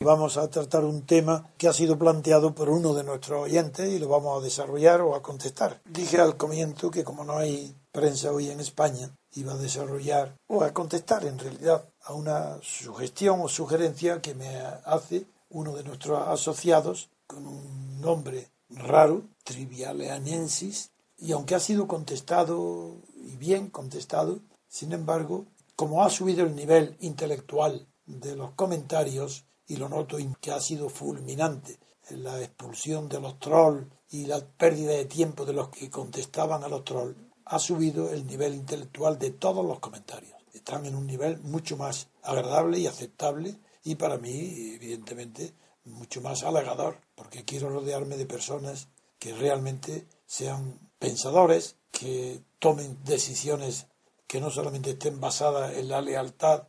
Vamos a tratar un tema que ha sido planteado por uno de nuestros oyentes y lo vamos a desarrollar o a contestar. Dije al comienzo que como no hay prensa hoy en España, iba a desarrollar o a contestar en realidad a una sugestión o sugerencia que me hace uno de nuestros asociados con un nombre raro, Trivialianensis, y aunque ha sido contestado y bien contestado, sin embargo, como ha subido el nivel intelectual de los comentarios, y lo noto que ha sido fulminante en la expulsión de los trolls y la pérdida de tiempo de los que contestaban a los trolls, ha subido el nivel intelectual de todos los comentarios. Están en un nivel mucho más agradable y aceptable y para mí, evidentemente, mucho más halagador, porque quiero rodearme de personas que realmente sean pensadores, que tomen decisiones que no solamente estén basadas en la lealtad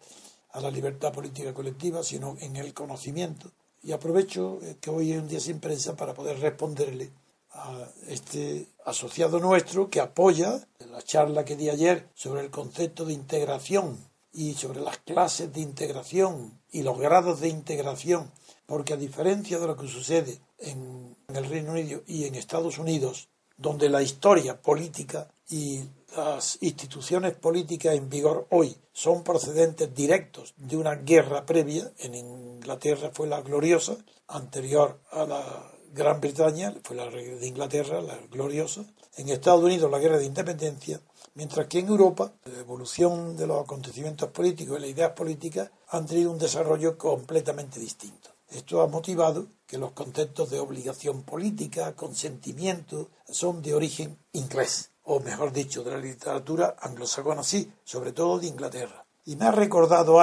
a la libertad política colectiva, sino en el conocimiento. Y aprovecho que hoy es un día sin prensa para poder responderle a este asociado nuestro que apoya la charla que di ayer sobre el concepto de integración y sobre las clases de integración y los grados de integración, porque a diferencia de lo que sucede en el Reino Unido y en Estados Unidos, donde la historia política y las instituciones políticas en vigor hoy son procedentes directos de una guerra previa. En Inglaterra fue la gloriosa, anterior a la Gran Bretaña, fue la de Inglaterra, la gloriosa. En Estados Unidos la guerra de independencia, mientras que en Europa la evolución de los acontecimientos políticos y las ideas políticas han tenido un desarrollo completamente distinto. Esto ha motivado que los conceptos de obligación política, consentimiento, son de origen inglés, o mejor dicho, de la literatura anglosajona, sí, sobre todo de Inglaterra. Y me ha recordado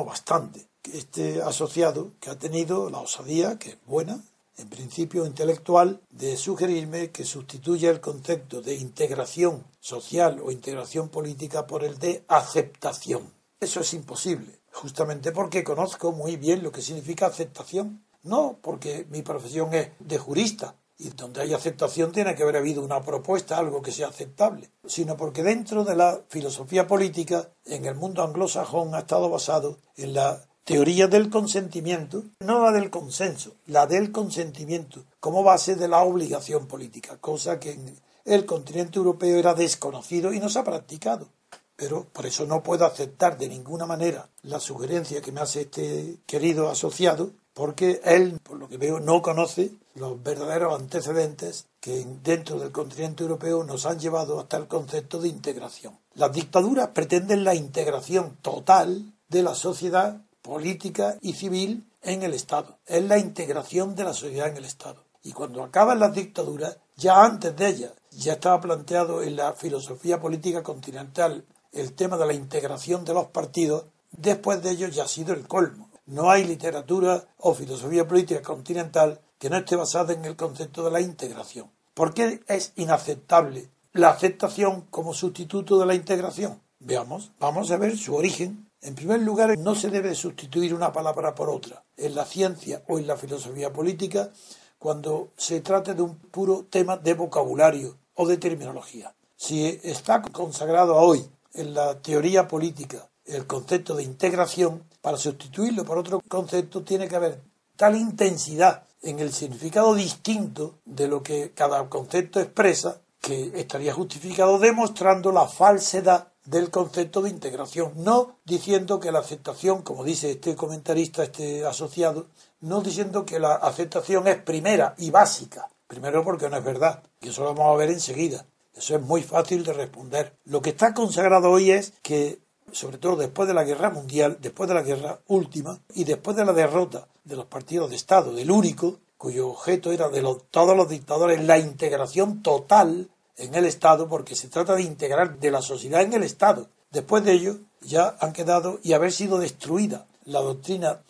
bastante, que este asociado que ha tenido la osadía, que es buena, en principio intelectual, de sugerirme que sustituya el concepto de integración social o integración política por el de aceptación. Eso es imposible, justamente porque conozco muy bien lo que significa aceptación. No porque mi profesión es de jurista, y donde hay aceptación tiene que haber habido una propuesta, algo que sea aceptable, sino porque dentro de la filosofía política, en el mundo anglosajón, ha estado basado en la teoría del consentimiento, no la del consenso, la del consentimiento, como base de la obligación política, cosa que en el continente europeo era desconocido y no se ha practicado. Pero por eso no puedo aceptar de ninguna manera la sugerencia que me hace este querido asociado, porque él, por lo que veo, no conoce los verdaderos antecedentes que dentro del continente europeo nos han llevado hasta el concepto de integración. Las dictaduras pretenden la integración total de la sociedad política y civil en el Estado. Es la integración de la sociedad en el Estado. Y cuando acaban las dictaduras, ya antes de ellas, ya estaba planteado en la filosofía política continental el tema de la integración de los partidos. Después de ello ya ha sido el colmo. No hay literatura o filosofía política continental que no esté basada en el concepto de la integración. ¿Por qué es inaceptable la aceptación como sustituto de la integración? Veamos, vamos a ver su origen. En primer lugar, no se debe sustituir una palabra por otra en la ciencia o en la filosofía política cuando se trate de un puro tema de vocabulario o de terminología. Si está consagrado hoy en la teoría política el concepto de integración, para sustituirlo por otro concepto tiene que haber tal intensidad en el significado distinto de lo que cada concepto expresa, que estaría justificado demostrando la falsedad del concepto de integración, no diciendo que la aceptación, como dice este comentarista, este asociado, no diciendo que la aceptación es primera y básica. Primero porque no es verdad, que eso lo vamos a ver enseguida. Eso es muy fácil de responder. Lo que está consagrado hoy es que, sobre todo después de la guerra mundial, después de la guerra última y después de la derrota de los partidos de Estado, del único, cuyo objeto era de todos los dictadores, la integración total en el Estado, porque se trata de integrar de la sociedad en el Estado. Después de ello ya han quedado y haber sido destruida la doctrina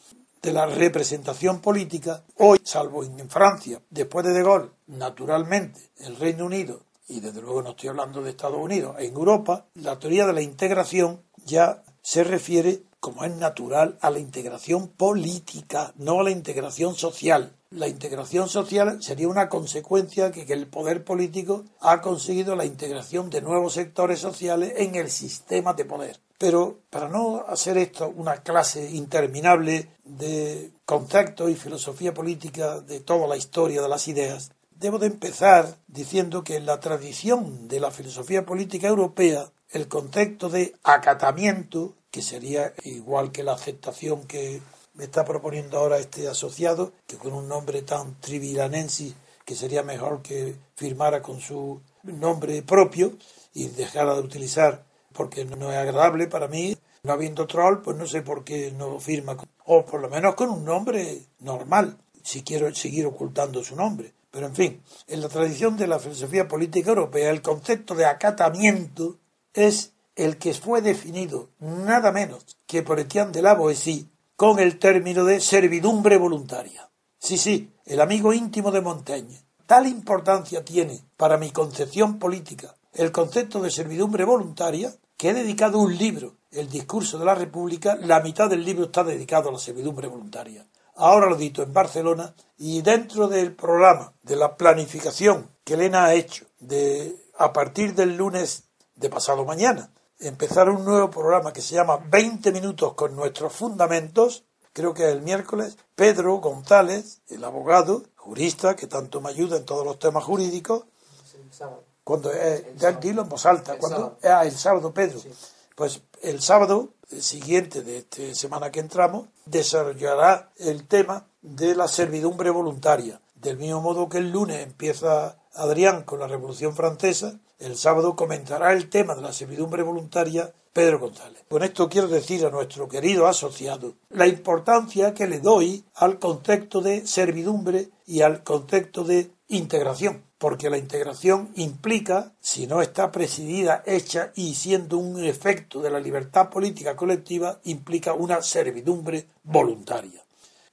de la representación política. Hoy, salvo en Francia, después de Gaulle, naturalmente, el Reino Unido, y desde luego no estoy hablando de Estados Unidos, en Europa, la teoría de la integración ya se refiere, como es natural, a la integración política, no a la integración social. La integración social sería una consecuencia que el poder político ha conseguido la integración de nuevos sectores sociales en el sistema de poder. Pero para no hacer esto una clase interminable de conceptos y filosofía política de toda la historia de las ideas, debo de empezar diciendo que en la tradición de la filosofía política europea, el concepto de acatamiento, que sería igual que la aceptación que me está proponiendo ahora este asociado, que con un nombre tan trivilanensis que sería mejor que firmara con su nombre propio y dejara de utilizar porque no es agradable para mí. No habiendo troll, pues no sé por qué no firma, o por lo menos con un nombre normal, si quiero seguir ocultando su nombre. Pero en fin, en la tradición de la filosofía política europea, el concepto de acatamiento es el que fue definido nada menos que por Etienne de la Boétie con el término de servidumbre voluntaria. Sí, el amigo íntimo de Montaigne. Tal importancia tiene para mi concepción política el concepto de servidumbre voluntaria que he dedicado un libro, El discurso de la República. La mitad del libro está dedicado a la servidumbre voluntaria. Ahora lo edito en Barcelona y dentro del programa de la planificación que Elena ha hecho a partir del lunes de pasado mañana, empezar un nuevo programa que se llama 20 minutos con nuestros fundamentos, creo que es el miércoles. Pedro González, el abogado, jurista, que tanto me ayuda en todos los temas jurídicos, cuando dilo en voz alta, el sábado, Pedro, sí. Pues el sábado siguiente de esta semana que entramos desarrollará el tema de la servidumbre voluntaria, del mismo modo que el lunes empieza Adrián con la Revolución Francesa, el sábado comentará el tema de la servidumbre voluntaria Pedro González. Con esto quiero decir a nuestro querido asociado la importancia que le doy al concepto de servidumbre y al concepto de integración, porque la integración implica, si no está presidida, hecha y siendo un efecto de la libertad política colectiva, implica una servidumbre voluntaria.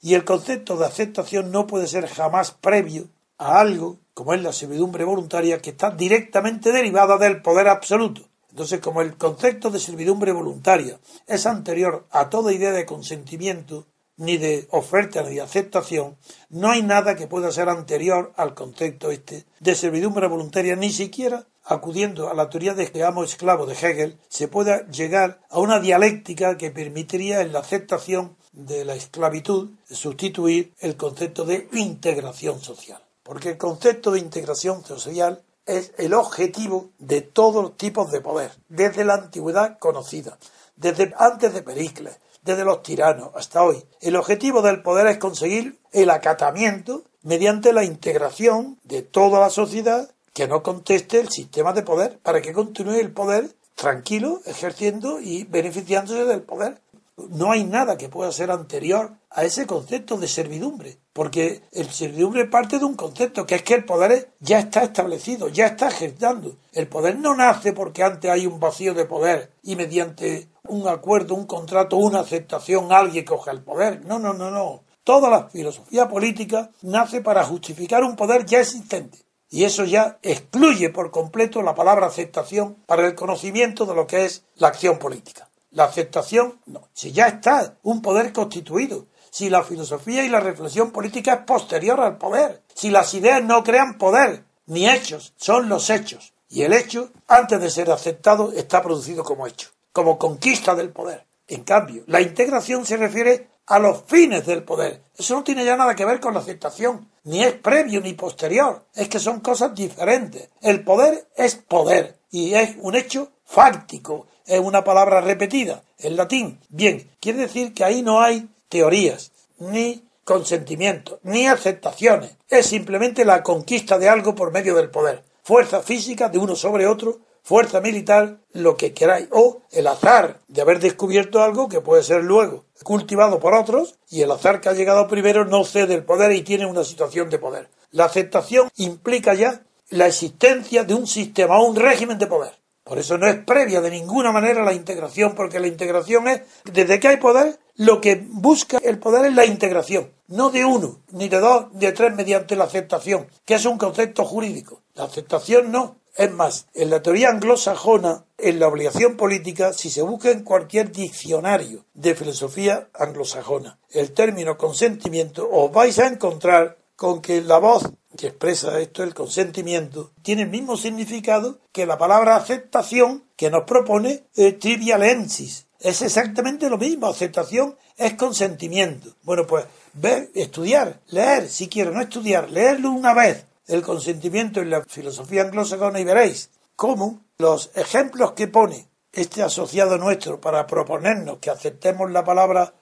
Y el concepto de aceptación no puede ser jamás previo a algo como es la servidumbre voluntaria, que está directamente derivada del poder absoluto. Entonces, como el concepto de servidumbre voluntaria es anterior a toda idea de consentimiento, ni de oferta ni de aceptación, no hay nada que pueda ser anterior al concepto de servidumbre voluntaria, ni siquiera acudiendo a la teoría de amo esclavo de Hegel, se pueda llegar a una dialéctica que permitiría en la aceptación de la esclavitud sustituir el concepto de integración social. Porque el concepto de integración social es el objetivo de todos los tipos de poder, desde la antigüedad conocida, desde antes de Pericles, desde los tiranos hasta hoy. El objetivo del poder es conseguir el acatamiento mediante la integración de toda la sociedad que no conteste el sistema de poder, para que continúe el poder tranquilo, ejerciendo y beneficiándose del poder. No hay nada que pueda ser anterior a ese concepto de servidumbre, porque el servidumbre parte de un concepto que es que el poder ya está establecido, ya está gestando. El poder no nace porque antes hay un vacío de poder y mediante un acuerdo, un contrato, una aceptación alguien coja el poder. No. Toda la filosofía política nace para justificar un poder ya existente. Y eso ya excluye por completo la palabra aceptación para el conocimiento de lo que es la acción política. La aceptación, no. Si ya está un poder constituido, si la filosofía y la reflexión política es posterior al poder, si las ideas no crean poder, ni hechos, son los hechos. Y el hecho, antes de ser aceptado, está producido como hecho, como conquista del poder. En cambio, la integración se refiere a los fines del poder. Eso no tiene ya nada que ver con la aceptación, ni es previo ni posterior. Es que son cosas diferentes. El poder es poder y es un hecho fáctico. Es una palabra repetida en latín. Bien, quiere decir que ahí no hay teorías, ni consentimientos, ni aceptaciones. Es simplemente la conquista de algo por medio del poder. Fuerza física de uno sobre otro, fuerza militar, lo que queráis. O el azar de haber descubierto algo que puede ser luego cultivado por otros, y el azar que ha llegado primero no cede el poder y tiene una situación de poder. La aceptación implica ya la existencia de un sistema o un régimen de poder. Por eso no es previa de ninguna manera la integración, porque la integración es, desde que hay poder, lo que busca el poder es la integración, no de uno, ni de dos, ni de tres mediante la aceptación, que es un concepto jurídico. La aceptación no. Es más, en la teoría anglosajona, en la obligación política, si se busca en cualquier diccionario de filosofía anglosajona el término consentimiento, os vais a encontrar con que la voz que expresa esto, el consentimiento, tiene el mismo significado que la palabra aceptación que nos propone trivialensis, Es exactamente lo mismo. Aceptación es consentimiento. Bueno, pues ver, estudiar, leer, si quiero no estudiar, leerlo una vez, el consentimiento en la filosofía anglosajona y veréis cómo los ejemplos que pone este asociado nuestro para proponernos que aceptemos la palabra,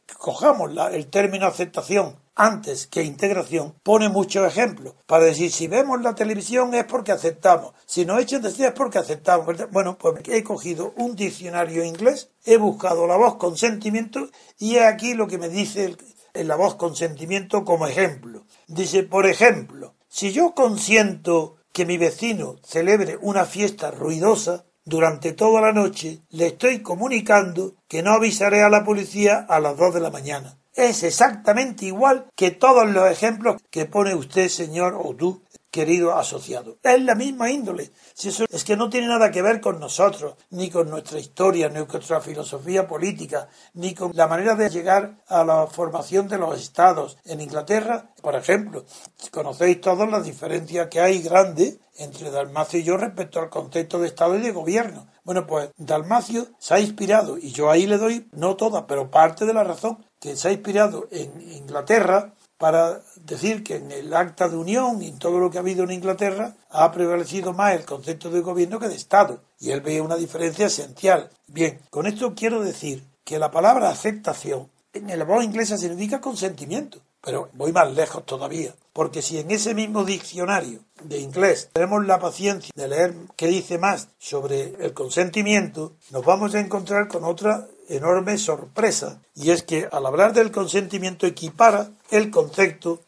que cojamos el término aceptación antes que integración, pone muchos ejemplos para decir si vemos la televisión es porque aceptamos, si nos echan de sí es porque aceptamos. Bueno, pues he cogido un diccionario inglés, he buscado la voz consentimiento y he aquí lo que me dice la voz consentimiento como ejemplo. Dice, por ejemplo, si yo consiento que mi vecino celebre una fiesta ruidosa durante toda la noche, le estoy comunicando que no avisaré a la policía a las 2 de la mañana. Es exactamente igual que todos los ejemplos que pone usted, señor, o tú, querido asociado. Es la misma índole. Si eso es que no tiene nada que ver con nosotros, ni con nuestra historia, ni con nuestra filosofía política, ni con la manera de llegar a la formación de los estados. En Inglaterra, por ejemplo, conocéis todas las diferencias que hay grandes entre Dalmacio y yo respecto al concepto de estado y de gobierno. Bueno, pues Dalmacio se ha inspirado, y yo ahí le doy, no toda, pero parte de la razón, que se ha inspirado en Inglaterra para decir que en el acta de unión y en todo lo que ha habido en Inglaterra ha prevalecido más el concepto de gobierno que de Estado. Y él ve una diferencia esencial. Bien, con esto quiero decir que la palabra aceptación en la voz inglesa significa consentimiento. Pero voy más lejos todavía, porque si en ese mismo diccionario de inglés tenemos la paciencia de leer qué dice más sobre el consentimiento, nos vamos a encontrar con otra enorme sorpresa, y es que al hablar del consentimiento equipara el concepto.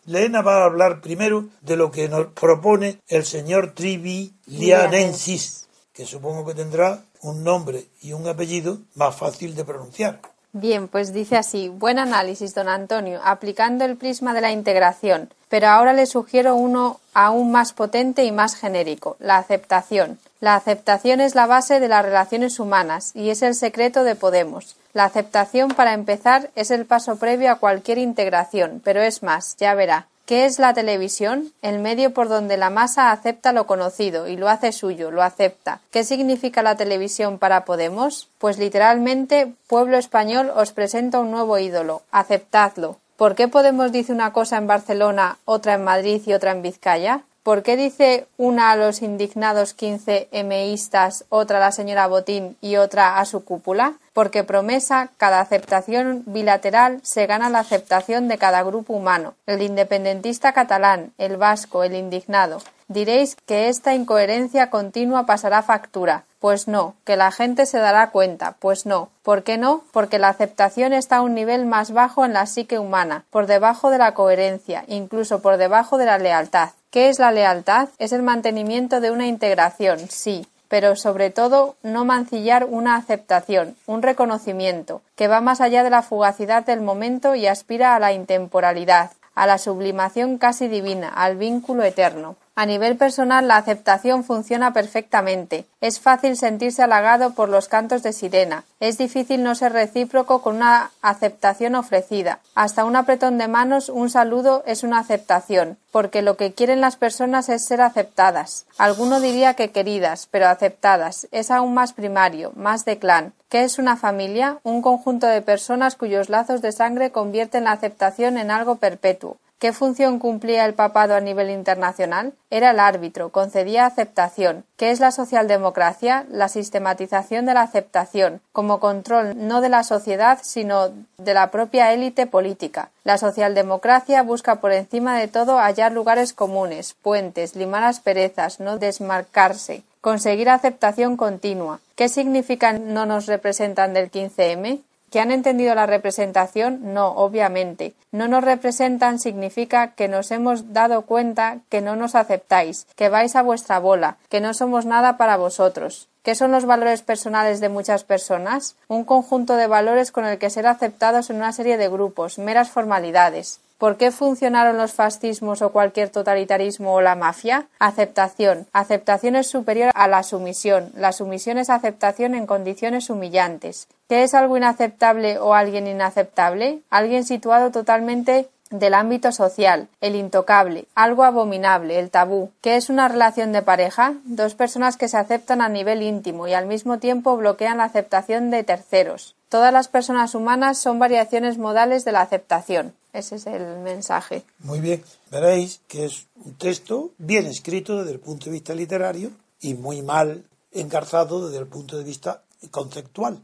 Lena va a hablar primero de lo que nos propone el señor Trivilianensis, que supongo que tendrá un nombre y un apellido más fácil de pronunciar. Bien, pues dice así: buen análisis, don Antonio, aplicando el prisma de la integración, pero ahora le sugiero uno aún más potente y más genérico, la aceptación. La aceptación es la base de las relaciones humanas y es el secreto de Podemos. La aceptación, para empezar, es el paso previo a cualquier integración, pero es más, ya verá. ¿Qué es la televisión? El medio por donde la masa acepta lo conocido y lo hace suyo, lo acepta. ¿Qué significa la televisión para Podemos? Pues literalmente, pueblo español, os presento un nuevo ídolo, aceptadlo. ¿Por qué Podemos dice una cosa en Barcelona, otra en Madrid y otra en Vizcaya? ¿Por qué dice una a los indignados 15 emeístas, otra a la señora Botín y otra a su cúpula? Porque promesa, cada aceptación bilateral se gana la aceptación de cada grupo humano, el independentista catalán, el vasco, el indignado. Diréis que esta incoherencia continua pasará factura. Pues no, que la gente se dará cuenta. Pues no. ¿Por qué no? Porque la aceptación está a un nivel más bajo en la psique humana, por debajo de la coherencia, incluso por debajo de la lealtad. ¿Qué es la lealtad? Es el mantenimiento de una integración, sí, pero sobre todo no mancillar una aceptación, un reconocimiento, que va más allá de la fugacidad del momento y aspira a la intemporalidad, a la sublimación casi divina, al vínculo eterno. A nivel personal, la aceptación funciona perfectamente. Es fácil sentirse halagado por los cantos de sirena. Es difícil no ser recíproco con una aceptación ofrecida. Hasta un apretón de manos, un saludo es una aceptación, porque lo que quieren las personas es ser aceptadas. Alguno diría que queridas, pero aceptadas. Es aún más primario, más de clan. ¿Qué es una familia? Un conjunto de personas cuyos lazos de sangre convierten la aceptación en algo perpetuo. ¿Qué función cumplía el papado a nivel internacional? Era el árbitro, concedía aceptación. ¿Qué es la socialdemocracia? La sistematización de la aceptación, como control no de la sociedad, sino de la propia élite política. La socialdemocracia busca por encima de todo hallar lugares comunes, puentes, limar asperezas, no desmarcarse. Conseguir aceptación continua. ¿Qué significa no nos representan del 15M? ¿Que han entendido la representación? No, obviamente. No nos representan significa que nos hemos dado cuenta que no nos aceptáis, que vais a vuestra bola, que no somos nada para vosotros. ¿Qué son los valores personales de muchas personas? Un conjunto de valores con el que ser aceptados en una serie de grupos, meras formalidades. ¿Por qué funcionaron los fascismos o cualquier totalitarismo o la mafia? Aceptación. Aceptación es superior a la sumisión. La sumisión es aceptación en condiciones humillantes. ¿Qué es algo inaceptable o alguien inaceptable? Alguien situado totalmente del ámbito social, el intocable, algo abominable, el tabú. ¿Qué es una relación de pareja? Dos personas que se aceptan a nivel íntimo y al mismo tiempo bloquean la aceptación de terceros. Todas las personas humanas son variaciones modales de la aceptación. Ese es el mensaje. Muy bien. Veréis que es un texto bien escrito desde el punto de vista literario y muy mal engarzado desde el punto de vista conceptual.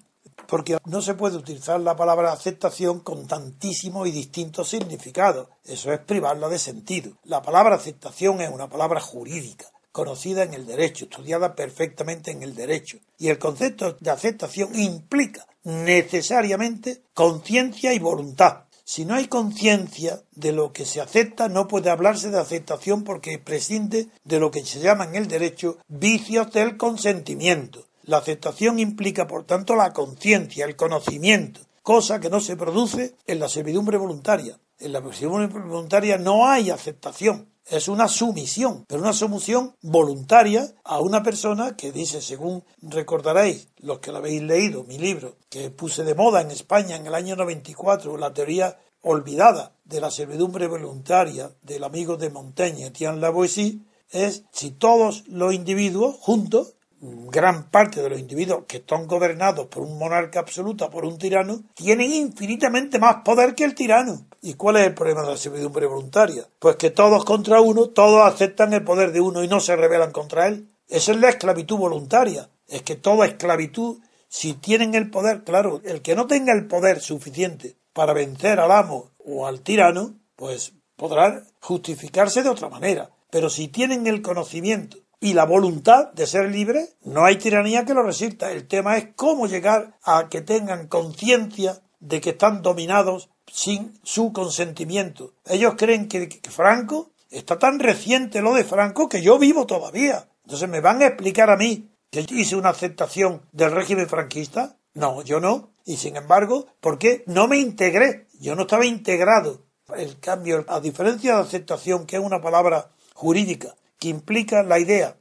Porque no se puede utilizar la palabra aceptación con tantísimos y distintos significados. Eso es privarla de sentido. La palabra aceptación es una palabra jurídica, conocida en el derecho, estudiada perfectamente en el derecho. Y el concepto de aceptación implica necesariamente conciencia y voluntad. Si no hay conciencia de lo que se acepta, no puede hablarse de aceptación porque prescinde de lo que se llama en el derecho vicios del consentimiento. La aceptación implica, por tanto, la conciencia, el conocimiento, cosa que no se produce en la servidumbre voluntaria. En la servidumbre voluntaria no hay aceptación, es una sumisión, pero una sumisión voluntaria a una persona que dice, según recordaréis, los que lo habéis leído, mi libro, que puse de moda en España en el año 94, la teoría olvidada de la servidumbre voluntaria del amigo de Montaigne, Etienne Lavoisier, es si todos los individuos juntos, gran parte de los individuos que están gobernados por un monarca absoluto, por un tirano, tienen infinitamente más poder que el tirano. ¿Y cuál es el problema de la servidumbre voluntaria? Pues que todos contra uno, todos aceptan el poder de uno y no se rebelan contra él. Esa es la esclavitud voluntaria. Es que toda esclavitud, si tienen el poder, claro, el que no tenga el poder suficiente para vencer al amo o al tirano, pues podrá justificarse de otra manera. Pero si tienen el conocimiento y la voluntad de ser libre, no hay tiranía que lo resista. El tema es cómo llegar a que tengan conciencia de que están dominados sin su consentimiento. Ellos creen que Franco, está tan reciente lo de Franco que yo vivo todavía. Entonces, ¿me van a explicar a mí que hice una aceptación del régimen franquista? No, yo no. Y sin embargo, ¿por qué no me integré? Yo no estaba integrado. El cambio, a diferencia de aceptación, que es una palabra jurídica, que implica la idea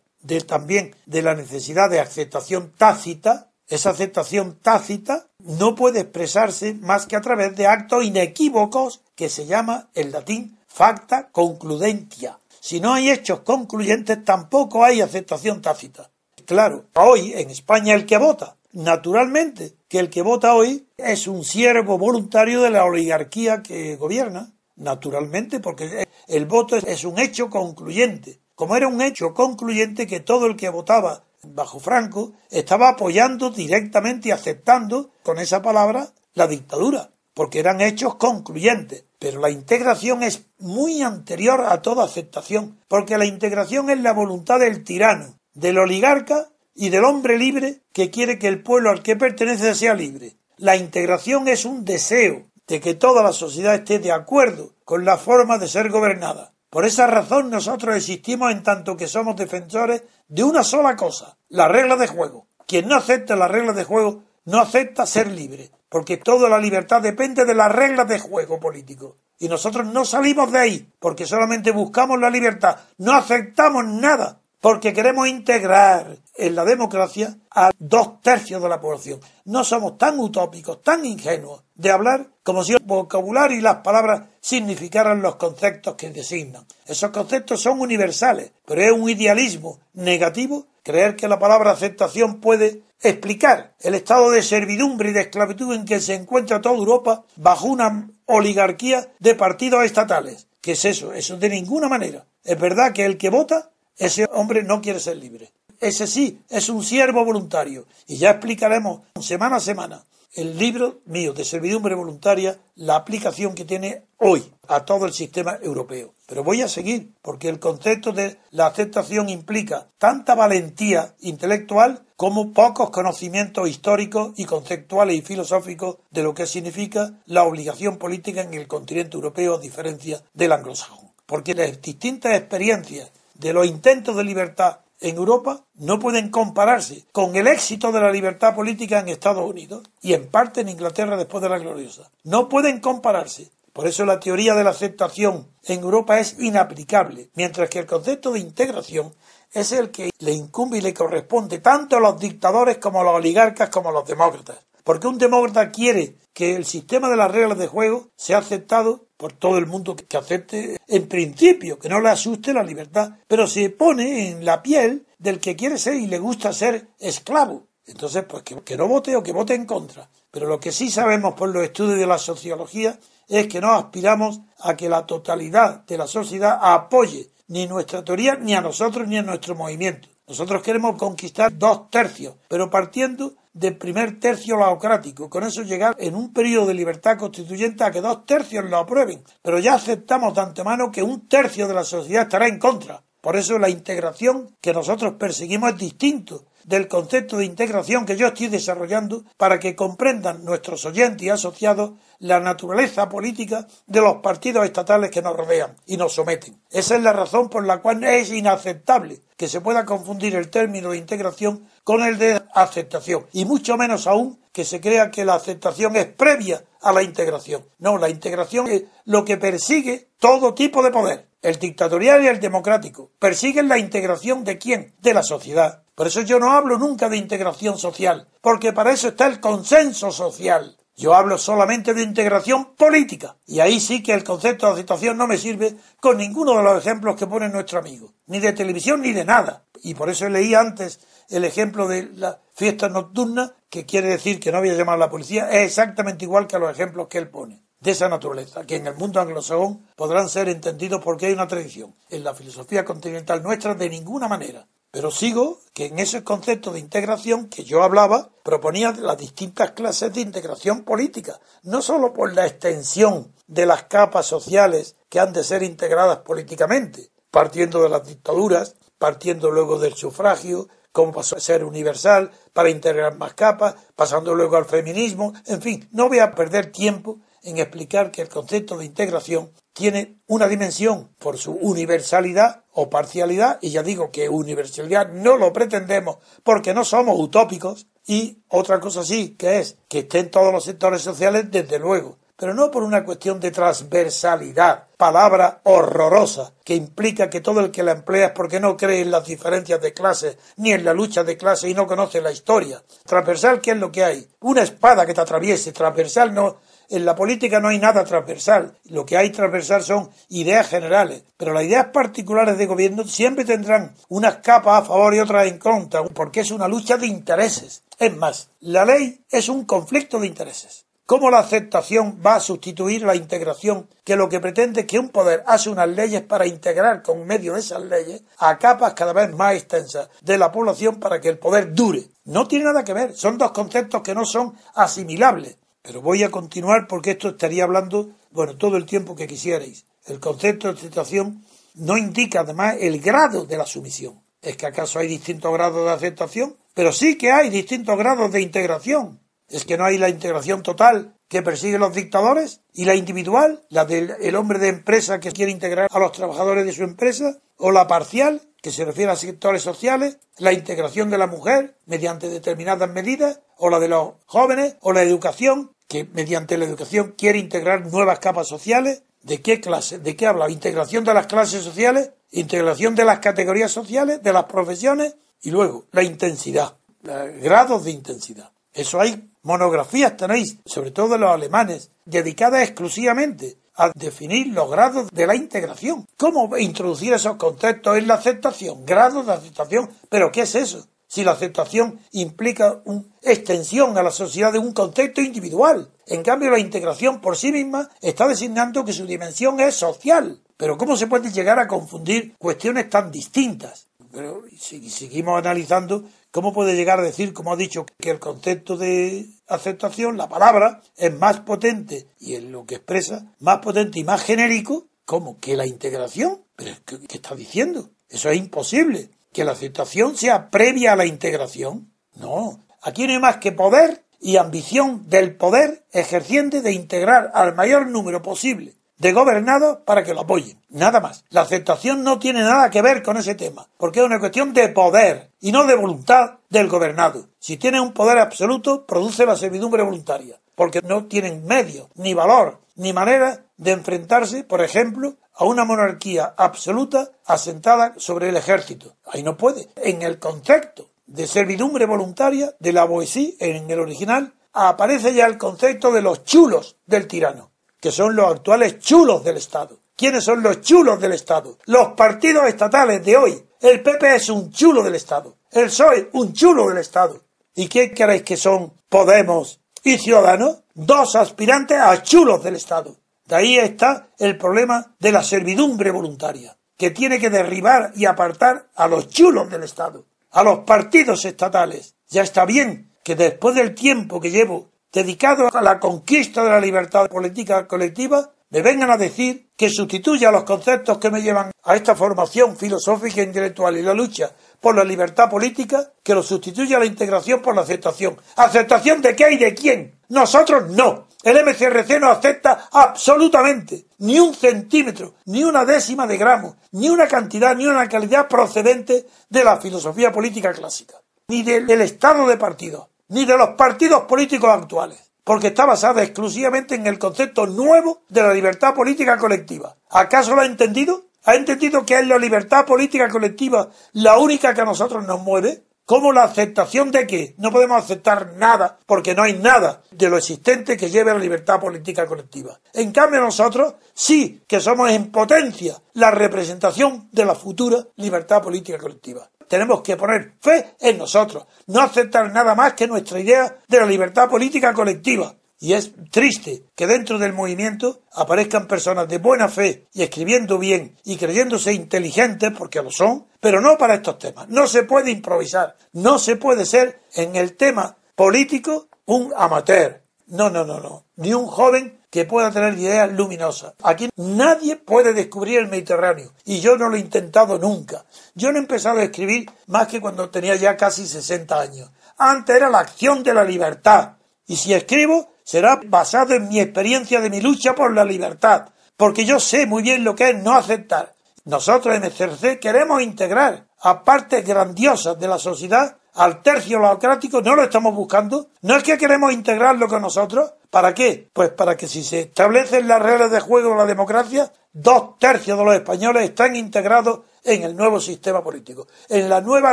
también de la necesidad de aceptación tácita, esa aceptación tácita no puede expresarse más que a través de actos inequívocos que se llama en latín facta concludentia. Si no hay hechos concluyentes, tampoco hay aceptación tácita. Claro, hoy en España el que vota, naturalmente que el que vota hoy es un siervo voluntario de la oligarquía que gobierna, naturalmente, porque el voto es un hecho concluyente. Como era un hecho concluyente que todo el que votaba bajo Franco estaba apoyando directamente y aceptando con esa palabra la dictadura, porque eran hechos concluyentes. Pero la integración es muy anterior a toda aceptación, porque la integración es la voluntad del tirano, del oligarca y del hombre libre que quiere que el pueblo al que pertenece sea libre. La integración es un deseo de que toda la sociedad esté de acuerdo con la forma de ser gobernada. Por esa razón nosotros existimos en tanto que somos defensores de una sola cosa, la regla de juego. Quien no acepta las reglas de juego no acepta ser libre, porque toda la libertad depende de las reglas de juego político. Y nosotros no salimos de ahí, porque solamente buscamos la libertad, no aceptamos nada, porque queremos integrar en la democracia a 2/3 de la población. No somos tan utópicos, tan ingenuos, de hablar como si el vocabulario y las palabras significaran los conceptos que designan. Esos conceptos son universales, pero es un idealismo negativo creer que la palabra aceptación puede explicar el estado de servidumbre y de esclavitud en que se encuentra toda Europa bajo una oligarquía de partidos estatales. ¿Qué es eso? Eso de ninguna manera. Es verdad que el que vota, ese hombre no quiere ser libre. Ese sí, es un siervo voluntario. Y ya explicaremos semana a semana el libro mío de servidumbre voluntaria, la aplicación que tiene hoy a todo el sistema europeo. Pero voy a seguir, porque el concepto de la aceptación implica tanta valentía intelectual como pocos conocimientos históricos y conceptuales y filosóficos de lo que significa la obligación política en el continente europeo, a diferencia del anglosajón. Porque las distintas experiencias de los intentos de libertad en Europa no pueden compararse con el éxito de la libertad política en Estados Unidos y en parte en Inglaterra después de la gloriosa. No pueden compararse. Por eso la teoría de la aceptación en Europa es inaplicable, mientras que el concepto de integración es el que le incumbe y le corresponde tanto a los dictadores como a los oligarcas como a los demócratas. ¿Por qué un demócrata quiere que el sistema de las reglas de juego sea aceptado por todo el mundo que acepte en principio, que no le asuste la libertad, pero se pone en la piel del que quiere ser y le gusta ser esclavo? Entonces, pues que no vote o que vote en contra. Pero lo que sí sabemos por los estudios de la sociología es que no aspiramos a que la totalidad de la sociedad apoye ni nuestra teoría, ni a nosotros, ni a nuestro movimiento. Nosotros queremos conquistar 2/3, pero partiendo del primer tercio laocrático. Con eso llegar en un periodo de libertad constituyente a que 2/3 lo aprueben. Pero ya aceptamos de antemano que 1/3 de la sociedad estará en contra. Por eso la integración que nosotros perseguimos es distinto del concepto de integración que yo estoy desarrollando para que comprendan nuestros oyentes y asociados la naturaleza política de los partidos estatales que nos rodean y nos someten. Esa es la razón por la cual es inaceptable que se pueda confundir el término de integración con el de aceptación, y mucho menos aún que se crea que la aceptación es previa a la integración. No, la integración es lo que persigue todo tipo de poder. El dictatorial y el democrático persiguen la integración ¿de quién? De la sociedad. Por eso yo no hablo nunca de integración social, porque para eso está el consenso social. Yo hablo solamente de integración política, y ahí sí que el concepto de aceptación no me sirve con ninguno de los ejemplos que pone nuestro amigo, ni de televisión ni de nada. Y por eso leí antes el ejemplo de la fiesta nocturna, que quiere decir que no había llamado a la policía, es exactamente igual que a los ejemplos que él pone, de esa naturaleza, que en el mundo anglosajón podrán ser entendidos porque hay una tradición. En la filosofía continental nuestra, de ninguna manera. Pero sigo que en ese concepto de integración que yo hablaba, proponía las distintas clases de integración política, no solo por la extensión de las capas sociales que han de ser integradas políticamente, partiendo de las dictaduras, partiendo luego del sufragio, como pasó a ser universal, para integrar más capas, pasando luego al feminismo, en fin, no voy a perder tiempo en explicar que el concepto de integración tiene una dimensión por su universalidad o parcialidad, y ya digo que universalidad no lo pretendemos porque no somos utópicos, y otra cosa sí, que es que estén todos los sectores sociales, desde luego, pero no por una cuestión de transversalidad, palabra horrorosa, que implica que todo el que la emplea es porque no cree en las diferencias de clases, ni en la lucha de clases y no conoce la historia. Transversal, ¿qué es lo que hay? Una espada que te atraviese. Transversal no. En la política no hay nada transversal. Lo que hay transversal son ideas generales. Pero las ideas particulares de gobierno siempre tendrán unas capas a favor y otras en contra, porque es una lucha de intereses. Es más, la ley es un conflicto de intereses. ¿Cómo la aceptación va a sustituir la integración, que lo que pretende es que un poder hace unas leyes para integrar con medio de esas leyes a capas cada vez más extensas de la población para que el poder dure? No tiene nada que ver, son dos conceptos que no son asimilables. Pero voy a continuar porque esto estaría hablando, todo el tiempo que quisierais. El concepto de aceptación no indica además el grado de la sumisión. ¿Es que acaso hay distintos grados de aceptación? Pero sí que hay distintos grados de integración. ¿Es que no hay la integración total que persiguen los dictadores? ¿Y la individual? ¿La del hombre de empresa que quiere integrar a los trabajadores de su empresa? ¿O la parcial, que se refiere a sectores sociales? ¿La integración de la mujer mediante determinadas medidas? ¿O la de los jóvenes? ¿O la educación, que mediante la educación quiere integrar nuevas capas sociales? ¿De qué clase? ¿De qué habla? ¿Integración de las clases sociales? ¿Integración de las categorías sociales? ¿De las profesiones? Y luego, la intensidad. Grados de intensidad. Eso hay monografías, tenéis, sobre todo de los alemanes, dedicadas exclusivamente a definir los grados de la integración. ¿Cómo introducir esos conceptos en la aceptación? Grados de aceptación. ¿Pero qué es eso? Si la aceptación implica una extensión a la sociedad de un concepto individual. En cambio, la integración por sí misma está designando que su dimensión es social. Pero ¿cómo se puede llegar a confundir cuestiones tan distintas? Pero si seguimos analizando, ¿cómo puede llegar a decir, como ha dicho, que el concepto de aceptación, la palabra, es más potente y en lo que expresa, más potente y más genérico, ¿cómo? ¿Que la integración? ¿Pero qué está diciendo? Eso es imposible. ¿Que la aceptación sea previa a la integración? No. Aquí no hay más que poder y ambición del poder ejerciente de integrar al mayor número posible de gobernados para que lo apoyen. Nada más. La aceptación no tiene nada que ver con ese tema, porque es una cuestión de poder y no de voluntad del gobernado. Si tiene un poder absoluto, produce la servidumbre voluntaria, porque no tienen medios, ni valor, ni manera de enfrentarse, por ejemplo, a una monarquía absoluta asentada sobre el ejército. Ahí no puede. En el concepto de servidumbre voluntaria de la Boétie, en el original, aparece ya el concepto de los chulos del tirano, que son los actuales chulos del Estado. ¿Quiénes son los chulos del Estado? Los partidos estatales de hoy. El PP es un chulo del Estado. El PSOE, un chulo del Estado. ¿Y qué creéis que son Podemos y Ciudadanos? Dos aspirantes a chulos del Estado. De ahí está el problema de la servidumbre voluntaria, que tiene que derribar y apartar a los chulos del Estado, a los partidos estatales. Ya está bien que después del tiempo que llevo dedicado a la conquista de la libertad política colectiva, me vengan a decir que sustituya los conceptos que me llevan a esta formación filosófica e intelectual y la lucha por la libertad política, que lo sustituya la integración por la aceptación. ¿Aceptación de qué y de quién? Nosotros no. El MCRC no acepta absolutamente ni un centímetro, ni una décima de gramo, ni una cantidad, ni una calidad procedente de la filosofía política clásica, ni del estado de partidos, ni de los partidos políticos actuales, porque está basada exclusivamente en el concepto nuevo de la libertad política colectiva. ¿Acaso lo ha entendido? ¿Ha entendido que es la libertad política colectiva la única que a nosotros nos mueve? ¿Cómo la aceptación de qué? No podemos aceptar nada, porque no hay nada de lo existente que lleve a la libertad política colectiva. En cambio nosotros sí que somos en potencia la representación de la futura libertad política colectiva. Tenemos que poner fe en nosotros, no aceptar nada más que nuestra idea de la libertad política colectiva. Y es triste que dentro del movimiento aparezcan personas de buena fe y escribiendo bien y creyéndose inteligentes, porque lo son, pero no para estos temas. No se puede improvisar, no se puede ser en el tema político un amateur. No. Ni un joven que pueda tener ideas luminosas. Aquí nadie puede descubrir el Mediterráneo, y yo no lo he intentado nunca. Yo no he empezado a escribir más que cuando tenía ya casi 60 años. Antes era la acción de la libertad, y si escribo será basado en mi experiencia de mi lucha por la libertad, porque yo sé muy bien lo que es no aceptar. Nosotros en MCRC queremos integrar a partes grandiosas de la sociedad al tercio laocrático. No lo estamos buscando. No es que queremos integrarlo con nosotros. ¿Para qué? Pues para que si se establecen las reglas de juego de la democracia, 2/3 de los españoles están integrados en el nuevo sistema político, en la nueva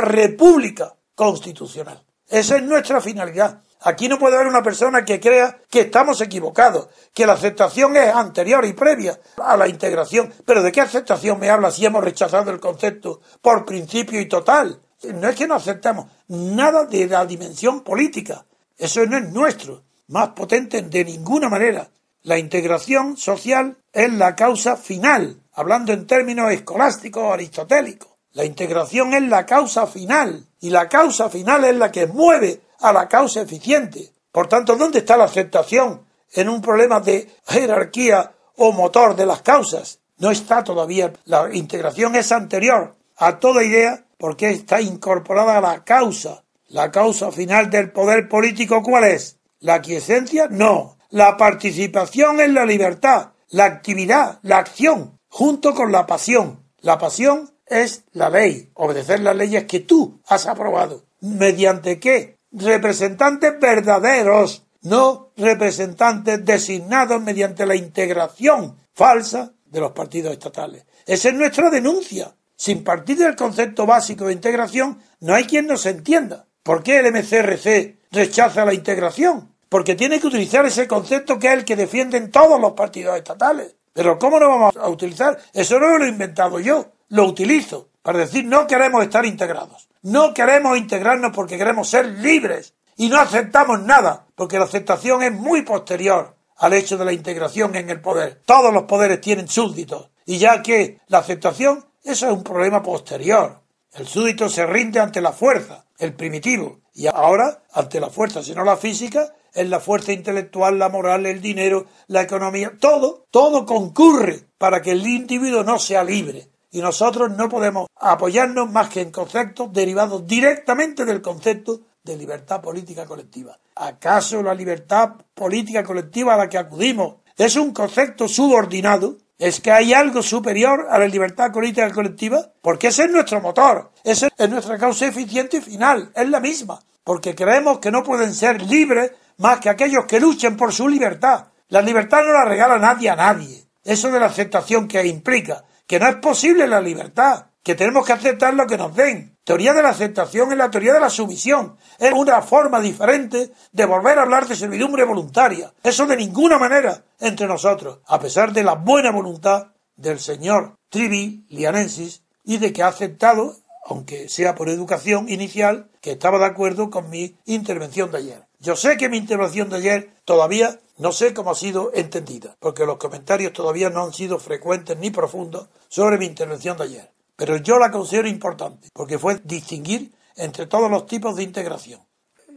república constitucional. Esa es nuestra finalidad. Aquí no puede haber una persona que crea que estamos equivocados, que la aceptación es anterior y previa a la integración. ¿Pero de qué aceptación me habla si hemos rechazado el concepto por principio y total? No es que no aceptamos nada de la dimensión política. Eso no es nuestro, más potente de ninguna manera. La integración social es la causa final, hablando en términos escolásticos o aristotélicos. La integración es la causa final, y la causa final es la que mueve a la causa eficiente. Por tanto, ¿dónde está la aceptación en un problema de jerarquía o motor de las causas? No está todavía. La integración es anterior a toda idea porque está incorporada a la causa. La causa final del poder político, ¿cuál es? ¿La aquiescencia? No. La participación en la libertad, la actividad, la acción, junto con la pasión. La pasión es la ley, obedecer las leyes que tú has aprobado. ¿Mediante qué? Representantes verdaderos, no representantes designados mediante la integración falsa de los partidos estatales. Esa es nuestra denuncia. Sin partir del concepto básico de integración, no hay quien nos entienda. ¿Por qué el MCRC rechaza la integración? Porque tiene que utilizar ese concepto que es el que defienden todos los partidos estatales. Pero ¿cómo no vamos a utilizar? Eso no lo he inventado yo, lo utilizo para decir no queremos estar integrados. No queremos integrarnos porque queremos ser libres y no aceptamos nada, porque la aceptación es muy posterior al hecho de la integración en el poder. Todos los poderes tienen súbditos, y ya que la aceptación, eso es un problema posterior. El súbdito se rinde ante la fuerza, el primitivo, y ahora, ante la fuerza, si no la física, es la fuerza intelectual, la moral, el dinero, la economía, todo concurre para que el individuo no sea libre. Y nosotros no podemos apoyarnos más que en conceptos derivados directamente del concepto de libertad política colectiva. ¿Acaso la libertad política colectiva a la que acudimos es un concepto subordinado? ¿Es que hay algo superior a la libertad política colectiva? Porque ese es nuestro motor, esa es nuestra causa eficiente y final, es la misma. Porque creemos que no pueden ser libres más que aquellos que luchen por su libertad. La libertad no la regala nadie a nadie. Eso de la aceptación que implica que no es posible la libertad, que tenemos que aceptar lo que nos den. Teoría de la aceptación es la teoría de la sumisión. Es una forma diferente de volver a hablar de servidumbre voluntaria. Eso de ninguna manera entre nosotros, a pesar de la buena voluntad del señor Trivi Lianensis y de que ha aceptado, aunque sea por educación inicial, que estaba de acuerdo con mi intervención de ayer. Yo sé que mi intervención de ayer todavía no sé cómo ha sido entendida, porque los comentarios todavía no han sido frecuentes ni profundos sobre mi intervención de ayer. Pero yo la considero importante, porque fue distinguir entre todos los tipos de integración.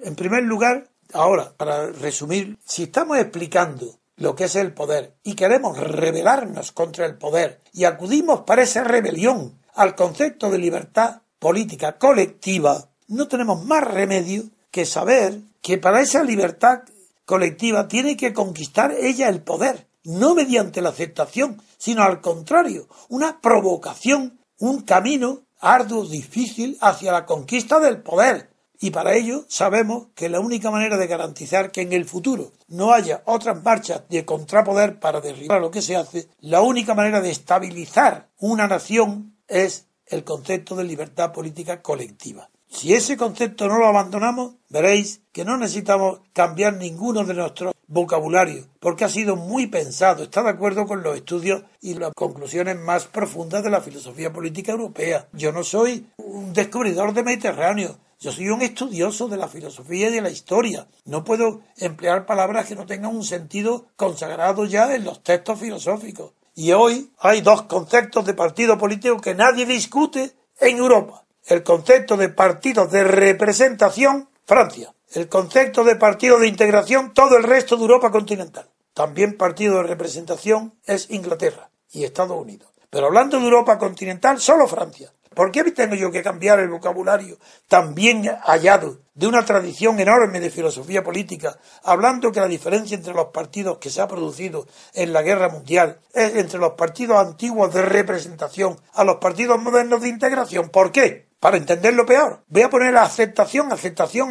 En primer lugar, ahora, para resumir, si estamos explicando lo que es el poder y queremos rebelarnos contra el poder y acudimos para esa rebelión al concepto de libertad política colectiva, no tenemos más remedio que saber que para esa libertad colectiva tiene que conquistar ella el poder, no mediante la aceptación, sino al contrario, una provocación, un camino arduo, difícil hacia la conquista del poder. Y para ello sabemos que la única manera de garantizar que en el futuro no haya otras marchas de contrapoder para derribar lo que se hace, la única manera de estabilizar una nación es el concepto de libertad política colectiva. Si ese concepto no lo abandonamos, veréis que no necesitamos cambiar ninguno de nuestros vocabularios, porque ha sido muy pensado, está de acuerdo con los estudios y las conclusiones más profundas de la filosofía política europea. Yo no soy un descubridor de Mediterráneo, yo soy un estudioso de la filosofía y de la historia. No puedo emplear palabras que no tengan un sentido consagrado ya en los textos filosóficos. Y hoy hay dos conceptos de partido político que nadie discute en Europa. El concepto de partido de representación, Francia. El concepto de partido de integración, todo el resto de Europa continental. También partido de representación es Inglaterra y Estados Unidos. Pero hablando de Europa continental, solo Francia. ¿Por qué tengo yo que cambiar el vocabulario tan bien hallado de una tradición enorme de filosofía política, hablando que la diferencia entre los partidos que se ha producido en la guerra mundial es entre los partidos antiguos de representación a los partidos modernos de integración? ¿Por qué? Para entenderlo peor. Voy a poner la aceptación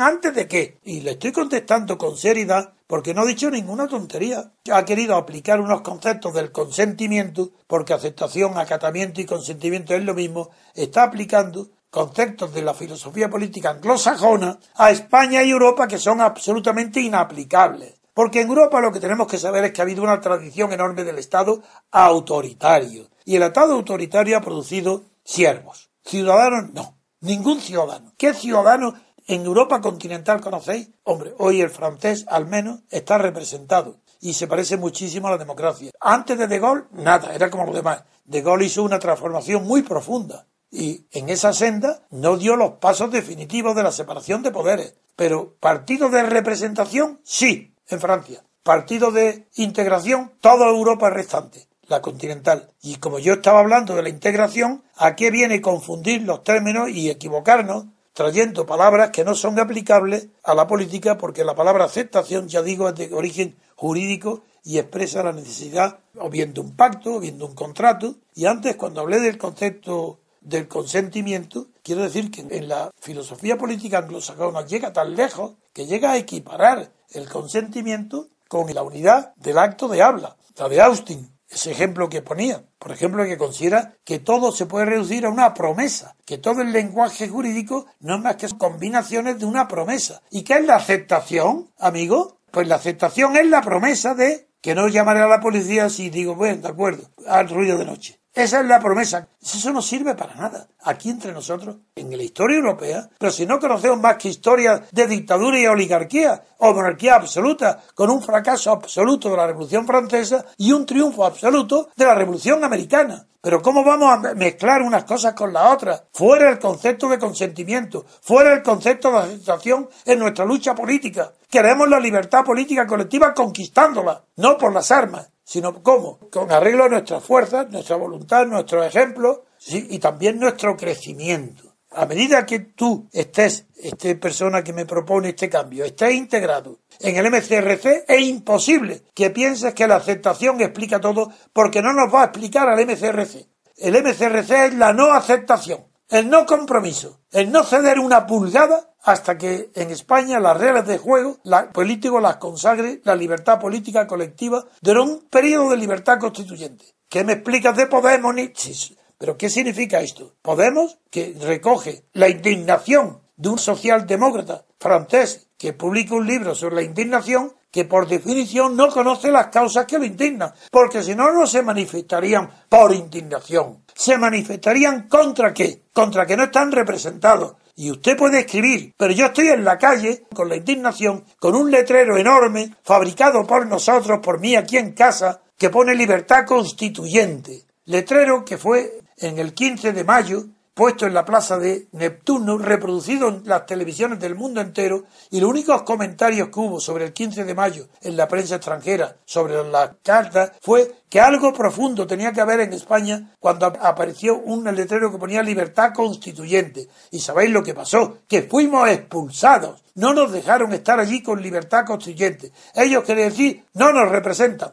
antes de qué. Y le estoy contestando con seriedad porque no ha dicho ninguna tontería. Ha querido aplicar unos conceptos del consentimiento, porque aceptación, acatamiento y consentimiento es lo mismo. Está aplicando conceptos de la filosofía política anglosajona a España y Europa que son absolutamente inaplicables. Porque en Europa lo que tenemos que saber es que ha habido una tradición enorme del Estado autoritario. Y el Estado autoritario ha producido siervos. Ciudadanos no. Ningún ciudadano. ¿Qué ciudadano en Europa continental conocéis? Hombre, hoy el francés al menos está representado y se parece muchísimo a la democracia. Antes de Gaulle, nada, era como los demás. De Gaulle hizo una transformación muy profunda y en esa senda no dio los pasos definitivos de la separación de poderes. Pero partido de representación, sí, en Francia. Partido de integración, toda Europa restante. La continental. Y como yo estaba hablando de la integración, ¿a qué viene confundir los términos y equivocarnos trayendo palabras que no son aplicables a la política? Porque la palabra aceptación, ya digo, es de origen jurídico y expresa la necesidad o bien de un pacto o bien de un contrato. Y antes, cuando hablé del concepto del consentimiento, quiero decir que en la filosofía política anglosajona llega tan lejos que llega a equiparar el consentimiento con la unidad del acto de habla, la de Austin. Ese ejemplo que ponía, por ejemplo, que considera que todo se puede reducir a una promesa, que todo el lenguaje jurídico no es más que combinaciones de una promesa. ¿Y qué es la aceptación, amigo? Pues la aceptación es la promesa de que no llamaré a la policía si digo, bueno, de acuerdo, al ruido de noche. Esa es la promesa. Eso no sirve para nada. Aquí entre nosotros, en la historia europea, pero si no conocemos más que historias de dictadura y oligarquía, o monarquía absoluta, con un fracaso absoluto de la Revolución Francesa y un triunfo absoluto de la Revolución Americana. Pero ¿cómo vamos a mezclar unas cosas con las otras? Fuera el concepto de consentimiento, fuera el concepto de aceptación en nuestra lucha política. Queremos la libertad política colectiva conquistándola, no por las armas, sino ¿cómo? Con arreglo a nuestras fuerzas, nuestra voluntad, nuestros ejemplos, sí, y también nuestro crecimiento. A medida que tú estés, esta persona que me propone este cambio, estés integrado en el MCRC, es imposible que pienses que la aceptación explica todo, porque no nos va a explicar al MCRC. El MCRC es la no aceptación, el no compromiso, el no ceder una pulgada hasta que en España las reglas de juego, la político las consagre la libertad política colectiva durante un periodo de libertad constituyente. ¿Qué me explicas de Podemos? ¿Pero qué significa esto? Podemos, que recoge la indignación de un socialdemócrata francés que publica un libro sobre la indignación, que por definición no conoce las causas que lo indignan, porque si no, no se manifestarían por indignación. Se manifestarían ¿contra qué? Contra que no están representados. Y usted puede escribir, pero yo estoy en la calle con la indignación, con un letrero enorme, fabricado por nosotros, por mí aquí en casa, que pone libertad constituyente. Letrero que fue en el 15 de mayo, puesto en la plaza de Neptuno, reproducido en las televisiones del mundo entero, y los únicos comentarios que hubo sobre el 15 de mayo en la prensa extranjera sobre las cartas fue que algo profundo tenía que haber en España cuando apareció un letrero que ponía libertad constituyente. Y sabéis lo que pasó, que fuimos expulsados, no nos dejaron estar allí con libertad constituyente. Ellos querían decir, no nos representan.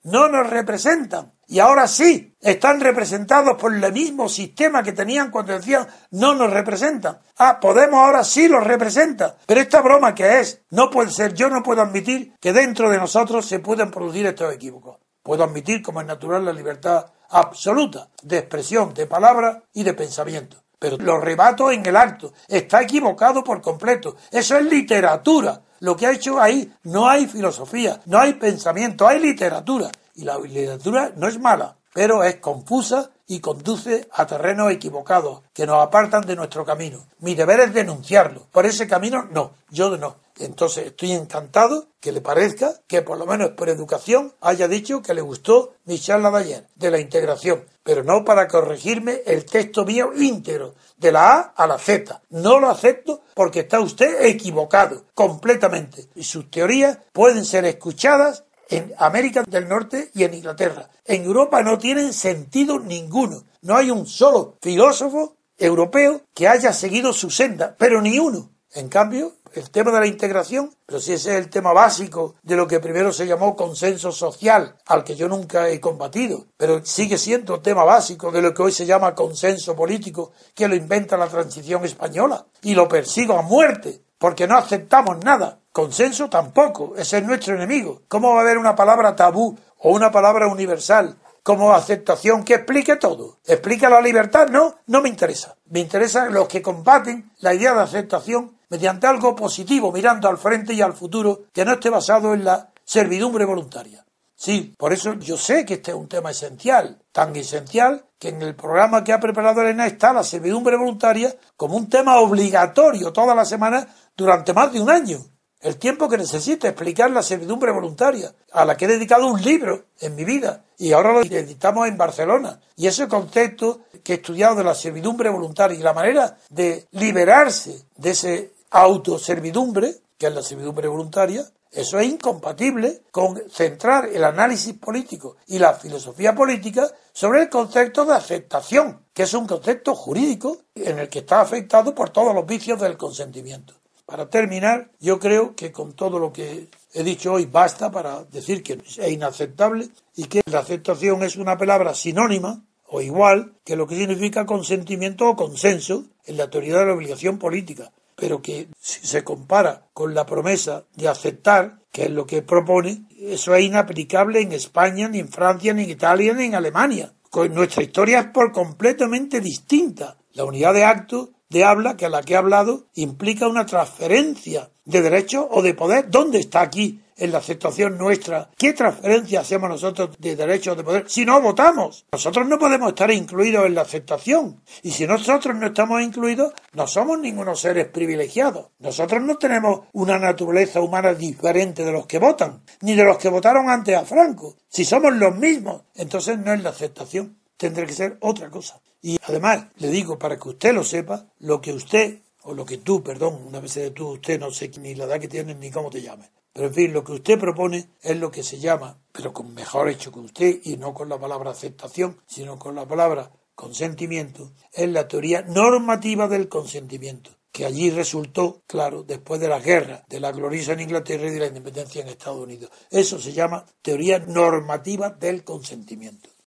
No nos representan. Y ahora sí, están representados por el mismo sistema que tenían cuando decían no nos representan. Podemos ahora sí los representa. Pero esta broma que es, no puede ser, yo no puedo admitir que dentro de nosotros se puedan producir estos equívocos. Puedo admitir como es natural la libertad absoluta de expresión, de palabra y de pensamiento. Pero lo rebato en el acto. Está equivocado por completo. Eso es literatura. Lo que ha hecho ahí, no hay filosofía, no hay pensamiento, hay literatura. Y la literatura no es mala, pero es confusa y conduce a terrenos equivocados que nos apartan de nuestro camino. Mi deber es denunciarlo. Por ese camino, no. Yo no. Entonces estoy encantado que le parezca que por lo menos por educación haya dicho que le gustó mi charla de ayer, de la integración, pero no para corregirme el texto mío íntegro, de la A a la Z. No lo acepto porque está usted equivocado, completamente. Y sus teorías pueden ser escuchadas en América del Norte y en Inglaterra. En Europa no tienen sentido ninguno. No hay un solo filósofo europeo que haya seguido su senda, pero ni uno. En cambio, el tema de la integración, pero si ese es el tema básico de lo que primero se llamó consenso social, al que yo nunca he combatido, pero sigue siendo tema básico de lo que hoy se llama consenso político, que lo inventa la transición española, y lo persigo a muerte, porque no aceptamos nada. Consenso tampoco, ese es nuestro enemigo. ¿Cómo va a haber una palabra tabú o una palabra universal como aceptación que explique todo? ¿Explica la libertad? No, no me interesa. Me interesan los que combaten la idea de aceptación mediante algo positivo, mirando al frente y al futuro, que no esté basado en la servidumbre voluntaria. Sí, por eso yo sé que este es un tema esencial, tan esencial que en el programa que ha preparado Elena está la servidumbre voluntaria como un tema obligatorio toda la semana durante más de un año. El tiempo que necesita explicar la servidumbre voluntaria, a la que he dedicado un libro en mi vida, y ahora lo editamos en Barcelona. Y ese concepto que he estudiado de la servidumbre voluntaria y la manera de liberarse de ese autoservidumbre, que es la servidumbre voluntaria, eso es incompatible con centrar el análisis político y la filosofía política sobre el concepto de aceptación, que es un concepto jurídico en el que está afectado por todos los vicios del consentimiento. Para terminar, yo creo que con todo lo que he dicho hoy basta para decir que es inaceptable y que la aceptación es una palabra sinónima o igual que lo que significa consentimiento o consenso en la teoría de la obligación política, pero que si se compara con la promesa de aceptar, que es lo que propone, eso es inaplicable en España, ni en Francia, ni en Italia, ni en Alemania. Nuestra historia es por completamente distinta. La unidad de acto de habla, que a la que he hablado, implica una transferencia de derechos o de poder. ¿Dónde está aquí en la aceptación nuestra? ¿Qué transferencia hacemos nosotros de derechos o de poder si no votamos? Nosotros no podemos estar incluidos en la aceptación. Y si nosotros no estamos incluidos, no somos ningunos seres privilegiados. Nosotros no tenemos una naturaleza humana diferente de los que votan, ni de los que votaron antes a Franco. Si somos los mismos, entonces no es la aceptación. Tendrá que ser otra cosa. Y además, le digo, para que usted lo sepa, lo que usted, o lo que tú, perdón, una vez de tú, usted no sé ni la edad que tienes ni cómo te llames, pero en fin, lo que usted propone es lo que se llama, pero con mejor hecho que usted, y no con la palabra aceptación, sino con la palabra consentimiento, es la teoría normativa del consentimiento, que allí resultó, claro, después de la guerra, de la gloriosa en Inglaterra y de la independencia en Estados Unidos. Eso se llama teoría normativa del consentimiento.